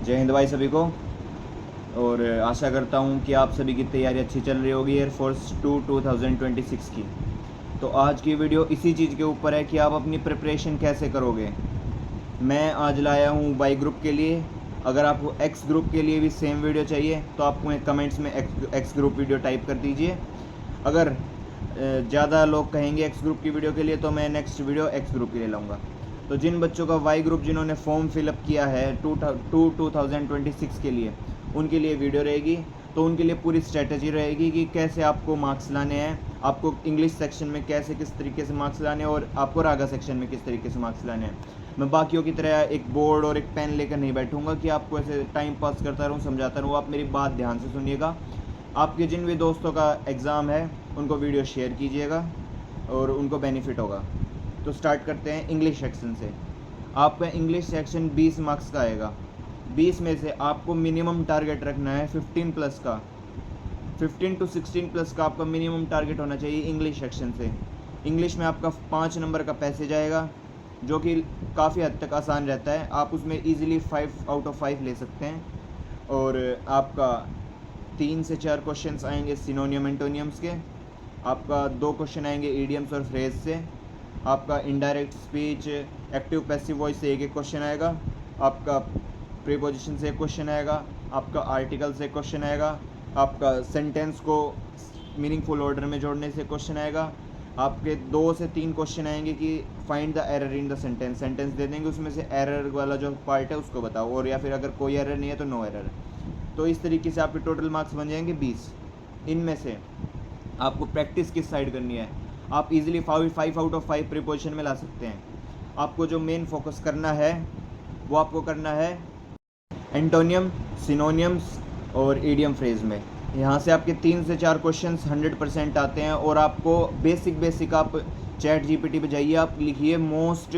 जय हिंद भाई सभी को। और आशा करता हूँ कि आप सभी की तैयारी अच्छी चल रही होगी एयरफोर्स 2026 की। तो आज की वीडियो इसी चीज़ के ऊपर है कि आप अपनी प्रिपरेशन कैसे करोगे। मैं आज लाया हूँ वाई ग्रुप के लिए। अगर आपको एक्स ग्रुप के लिए भी सेम वीडियो चाहिए तो आप कमेंट्स में एक्स ग्रुप वीडियो टाइप कर दीजिए। अगर ज़्यादा लोग कहेंगे एक्स ग्रुप की वीडियो के लिए तो मैं नेक्स्ट वीडियो एक्स ग्रुप के लिए लाऊंगा। तो जिन बच्चों का वाई ग्रुप जिन्होंने फॉर्म फिलअप किया है 2026 के लिए, उनके लिए वीडियो रहेगी। तो उनके लिए पूरी स्ट्रेटजी रहेगी कि कैसे आपको मार्क्स लाने हैं, आपको इंग्लिश सेक्शन में कैसे किस तरीके से मार्क्स लाने हैं और आपको रागा सेक्शन में किस तरीके से मार्क्स लाने हैं। मैं बाकियों की तरह एक बोर्ड और एक पेन लेकर नहीं बैठूंगा कि आपको ऐसे टाइम पास करता रहूँ, समझाता रहूँ। आप मेरी बात ध्यान से सुनिएगा। आपके जिन भी दोस्तों का एग्ज़ाम है उनको वीडियो शेयर कीजिएगा और उनको बेनिफिट होगा। तो स्टार्ट करते हैं इंग्लिश सेक्शन से। आपका इंग्लिश सेक्शन 20 मार्क्स का आएगा। 20 में से आपको मिनिमम टारगेट रखना है 15 प्लस का। 15 to 16 प्लस का आपका मिनिमम टारगेट होना चाहिए इंग्लिश सेक्शन से। इंग्लिश में आपका 5 नंबर का पैसेज आएगा जो कि काफ़ी हद तक आसान रहता है। आप उसमें ईज़िली 5 आउट ऑफ 5 ले सकते हैं। और आपका 3 से 4 क्वेश्चंस आएंगे सिनोनियम एंटोनियम्स के। आपका 2 क्वेश्चन आएंगे ईडियम्स और फ्रेज से। आपका indirect speech, active passive voice से एक क्वेश्चन आएगा। आपका प्रीपोजिशन से एक क्वेश्चन आएगा। आपका आर्टिकल से एक क्वेश्चन आएगा। आपका सेंटेंस को मीनिंगफुल ऑर्डर में जोड़ने से क्वेश्चन आएगा। आपके 2 से 3 क्वेश्चन आएंगे कि find the error in the sentence. Sentence दे देंगे, उसमें से एरर वाला जो पार्ट है उसको बताओ, और या फिर अगर कोई एरर नहीं है तो नो एरर। तो इस तरीके से आपके टोटल मार्क्स बन जाएंगे 20। इनमें से आपको प्रैक्टिस किस साइड करनी है, आप इजीली 5 आउट ऑफ 5 प्रीपोजिशन में ला सकते हैं। आपको जो मेन फोकस करना है वो आपको करना है एंटोनियम, सिनोनियम्स और ईडियम फ्रेज में। यहाँ से आपके 3 से 4 क्वेश्चंस 100% आते हैं। और आपको बेसिक आप चैट जीपीटी पे जाइए, आप लिखिए मोस्ट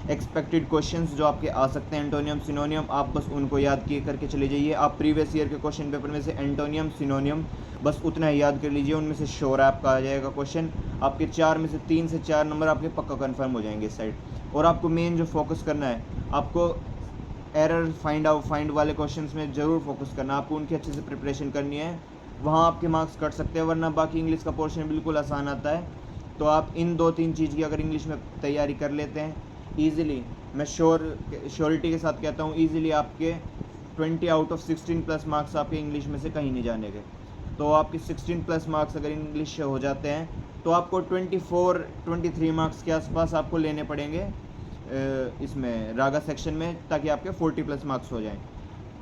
एक्सपेक्टेड क्वेश्चंस जो आपके आ सकते हैं एंटोनियम सिनोनियम, आप बस उनको याद किए करके चले जाइए। आप प्रीवियस ईयर के क्वेश्चन पेपर में से एंटोनियम सिनोनियम बस उतना ही याद कर लीजिए, उनमें से श्योर आपका आ जाएगा क्वेश्चन। आपके 4 में से 3 से 4 नंबर आपके पक्का कन्फर्म हो जाएंगे इस साइड। और आपको मेन जो फोकस करना है, आपको एरर फाइंड वाले क्वेश्चंस में ज़रूर फोकस करना। आपको उनकी अच्छे से प्रिपरेशन करनी है, वहाँ आपके मार्क्स कट सकते हैं। वरना बाकी इंग्लिश का पोर्शन बिल्कुल आसान आता है। तो आप इन 2-3 चीज़ की अगर इंग्लिश में तैयारी कर लेते हैं ईज़िली, मैं श्योरिटी के साथ कहता हूँ ईज़िली आपके 20 आउट ऑफ 16 प्लस मार्क्स आपके इंग्लिश में से कहीं नहीं जाने के। तो आपके 16 प्लस मार्क्स अगर इंग्लिश से हो जाते हैं तो आपको 24-23 मार्क्स के आसपास आपको लेने पड़ेंगे इसमें रागा सेक्शन में, ताकि आपके 40 प्लस मार्क्स हो जाएं।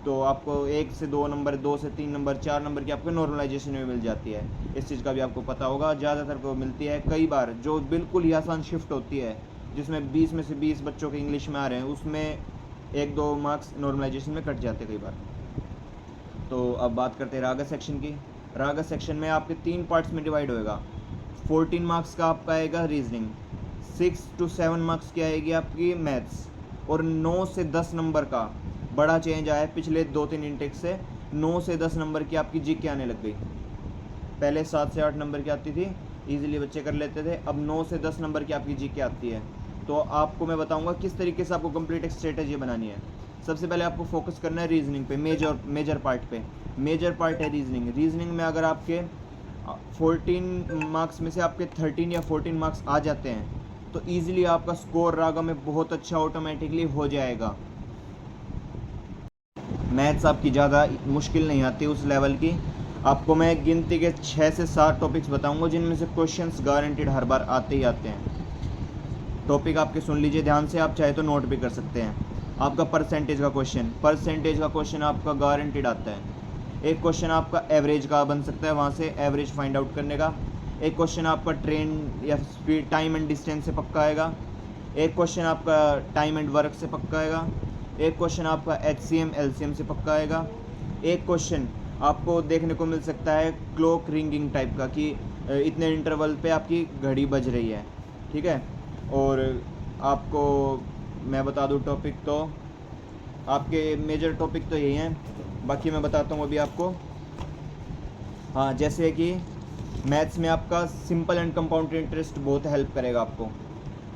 तो आपको 1 से 2 नंबर, 2 से 3 नंबर, 4 नंबर की आपको नॉर्मलाइजेशन में मिल जाती है। इस चीज़ का भी आपको पता होगा, ज़्यादातर को मिलती है। कई बार जो बिल्कुल ही आसान शिफ्ट होती है जिसमें 20 में से 20 बच्चों के इंग्लिश में आ रहे हैं, उसमें 1-2 मार्क्स नॉर्मलाइजेशन में कट जाते हैं कई बार। तो अब बात करते हैं रागा सेक्शन की। रागा सेक्शन में आपके 3 पार्ट्स में डिवाइड होएगा। 14 मार्क्स का आपका आएगा रीजनिंग, 6 to 7 मार्क्स की आएगी आपकी मैथ्स, और 9 से 10 नंबर का बड़ा चेंज आया है पिछले 2-3 इंटेक से। 9 से 10 नंबर की आपकी जीके आने लग गई। पहले 7 से 8 नंबर की आती थी, ईजिली बच्चे कर लेते थे। अब 9 से 10 नंबर की आपकी जीके आती है। तो आपको मैं बताऊंगा किस तरीके से आपको कंप्लीट एक स्ट्रेटेजी बनानी है। सबसे पहले आपको फोकस करना है रीजनिंग पे, मेजर पार्ट पे। मेजर पार्ट है रीजनिंग में अगर आपके 14 मार्क्स में से आपके 13 या 14 मार्क्स आ जाते हैं तो ईजिली आपका स्कोर रागा में बहुत अच्छा ऑटोमेटिकली हो जाएगा। मैथ्स आपकी ज़्यादा मुश्किल नहीं आती उस लेवल की। आपको मैं गिनती के 6 से 7 टॉपिक्स बताऊंगा जिनमें से क्वेश्चंस गारंटीड हर बार आते ही आते हैं। टॉपिक आपके सुन लीजिए ध्यान से, आप चाहे तो नोट भी कर सकते हैं। आपका परसेंटेज का क्वेश्चन आपका गारंटीड आता है। एक क्वेश्चन आपका एवरेज का बन सकता है, वहाँ से एवरेज फाइंड आउट करने का। एक क्वेश्चन आपका ट्रेन या स्पीड, टाइम एंड डिस्टेंस से पक्का आएगा। एक क्वेश्चन आपका टाइम एंड वर्क से पक्का आएगा। एक क्वेश्चन आपका HCM LCM से पक्का आएगा। एक क्वेश्चन आपको देखने को मिल सकता है क्लॉक रिंगिंग टाइप का, कि इतने इंटरवल पे आपकी घड़ी बज रही है, ठीक है। और आपको मैं बता दूं टॉपिक, तो आपके मेजर टॉपिक तो यही हैं। बाकी मैं बताता हूँ अभी आपको। हाँ, जैसे कि मैथ्स में आपका सिंपल एंड कंपाउंड इंटरेस्ट बहुत हेल्प करेगा आपको।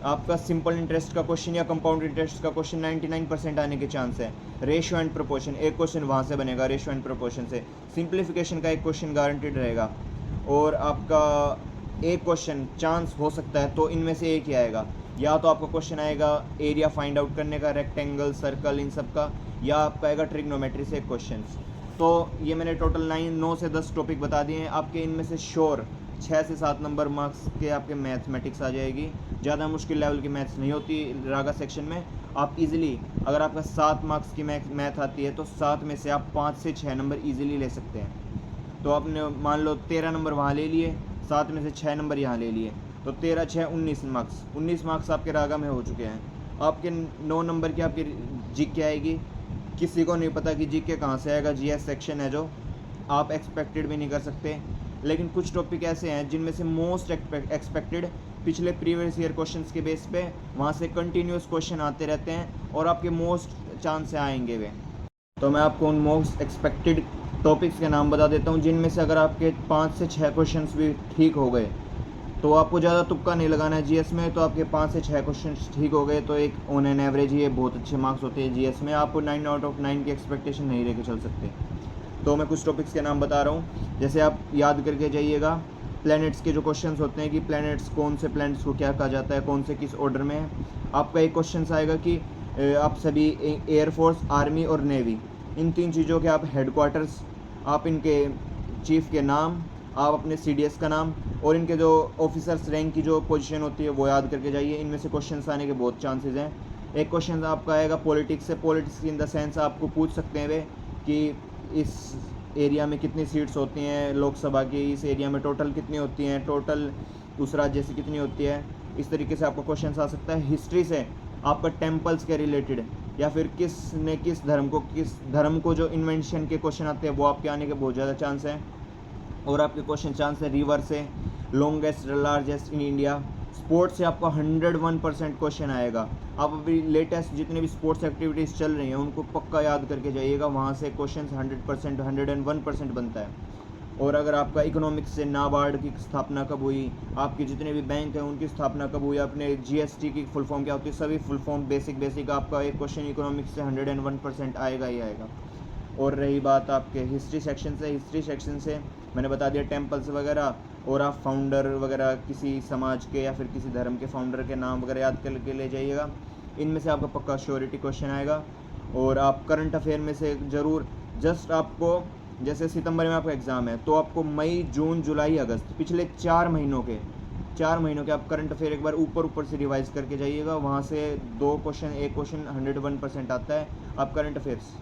आपका सिंपल इंटरेस्ट का क्वेश्चन या कंपाउंड इंटरेस्ट का क्वेश्चन 99% आने के चांस है। रेशियो एंड प्रोपोर्शन एक क्वेश्चन वहाँ से बनेगा, रेशियो एंड प्रोपोर्शन से। सिंप्लीफिकेशन का एक क्वेश्चन गारंटेड रहेगा, और आपका एक क्वेश्चन चांस हो सकता है तो इनमें से एक ही आएगा। या तो आपका क्वेश्चन आएगा एरिया फाइंड आउट करने का, रेक्टेंगल, सर्कल, इन सब का, या आपका आएगा ट्रिग्नोमेट्री से एक क्वेश्चन। तो ये मैंने टोटल 9 से 10 टॉपिक बता दिए हैं आपके। इनमें से श्योर 6 से 7 नंबर मार्क्स के आपके मैथमेटिक्स आ जाएगी। ज़्यादा मुश्किल लेवल की मैथ्स नहीं होती रागा सेक्शन में। आप इजीली, अगर आपका 7 मार्क्स की मैथ आती है तो 7 में से आप 5 से 6 नंबर इजीली ले सकते हैं। तो आपने मान लो 13 नंबर वहाँ ले लिए, 7 में से 6 नंबर यहाँ ले लिए, तो 13 6 19 मार्क्स। 19 मार्क्स आपके रागा में हो चुके हैं। आपके 9 नंबर की आपकी जीके आएगी। किसी को नहीं पता कि जीके कहाँ से आएगा, जीएस सेक्शन है जो आप एक्सपेक्टेड भी नहीं कर सकते। लेकिन कुछ टॉपिक ऐसे हैं जिनमें से मोस्ट एक्सपेक्टेड पिछले प्रीवियस ईयर क्वेश्चंस के बेस पे वहाँ से कंटिन्यूस क्वेश्चन आते रहते हैं, और आपके मोस्ट चांस से आएंगे वे। तो मैं आपको उन मोस्ट एक्सपेक्टेड टॉपिक्स के नाम बता देता हूँ, जिनमें से अगर आपके 5 से 6 क्वेश्चन भी ठीक हो गए तो आपको ज़्यादा तुक्का नहीं लगाना है जीएस में। तो आपके 5 से 6 क्वेश्चन ठीक हो गए तो एक ऑन एन एवरेज ये बहुत अच्छे मार्क्स होते हैं जीएस में। आपको 9 आउट ऑफ 9 की एक्सपेक्टेशन नहीं लेके चल सकते। तो मैं कुछ टॉपिक्स के नाम बता रहा हूँ, जैसे आप याद करके जाइएगा। प्लैनेट्स के जो क्वेश्चंस होते हैं कि प्लैनेट्स, कौन से प्लैनेट्स को क्या कहा जाता है, कौन से किस ऑर्डर में है। आपका एक क्वेश्चन आएगा कि आप सभी एयरफोर्स, आर्मी और नेवी, इन 3 चीज़ों के आप हेडक्वार्टर्स, आप इनके चीफ के नाम, आप अपने सीडीएस का नाम, और इनके जो ऑफिसर्स रैंक की जो पोजीशन होती है वो याद करके जाइए। इनमें से क्वेश्चंस आने के बहुत चांसेस हैं। एक क्वेश्चन आपका आएगा पॉलिटिक्स से। पॉलिटिक्स इन द सेंस आपको पूछ सकते हैं वे कि इस एरिया में कितनी सीट्स होती हैं लोकसभा की, इस एरिया में टोटल कितनी होती हैं, टोटल उस राज्य से कितनी होती है। इस तरीके से आपका क्वेश्चन आ सकता है। हिस्ट्री से आपका टेम्पल्स के रिलेटेड, या फिर किस धर्म को जो इन्वेंशन के क्वेश्चन आते हैं वो आपके आने के बहुत ज़्यादा चांस हैं। और आपके क्वेश्चन चांस है रिवर से, longest largest in India. Sports से आपका 101% क्वेश्चन आएगा। आप अभी लेटेस्ट जितने भी स्पोर्ट्स एक्टिविटीज़ चल रही हैं उनको पक्का याद करके जाइएगा, वहाँ से क्वेश्चन 100% 101% बनता है। और अगर आपका इकोनॉमिक्स से नाबार्ड की स्थापना कब हुई, आपके जितने भी बैंक हैं उनकी स्थापना कब हुई, अपने जीएसटी की फुल फॉर्म क्या होती है, सभी फुल फॉर्म बेसिक आपका एक क्वेश्चन इकोनॉमिक्स से 101% आएगा ही आएगा। और रही बात आपके हिस्ट्री सेक्शन से मैंने बता दिया टेम्पल्स वगैरह, और आप फाउंडर वगैरह किसी समाज के या फिर किसी धर्म के फाउंडर के नाम वगैरह याद करके ले जाइएगा। इनमें से आपका पक्का श्योरिटी क्वेश्चन आएगा। और आप करंट अफेयर में से ज़रूर, जस्ट आपको जैसे सितंबर में आपका एग्ज़ाम है तो आपको मई, जून, जुलाई, अगस्त, पिछले 4 महीनों के आप करंट अफेयर एक बार ऊपर से रिवाइज करके जाइएगा। वहाँ से 2 क्वेश्चन, एक क्वेश्चन 101% आता है। आप करंट अफेयर्स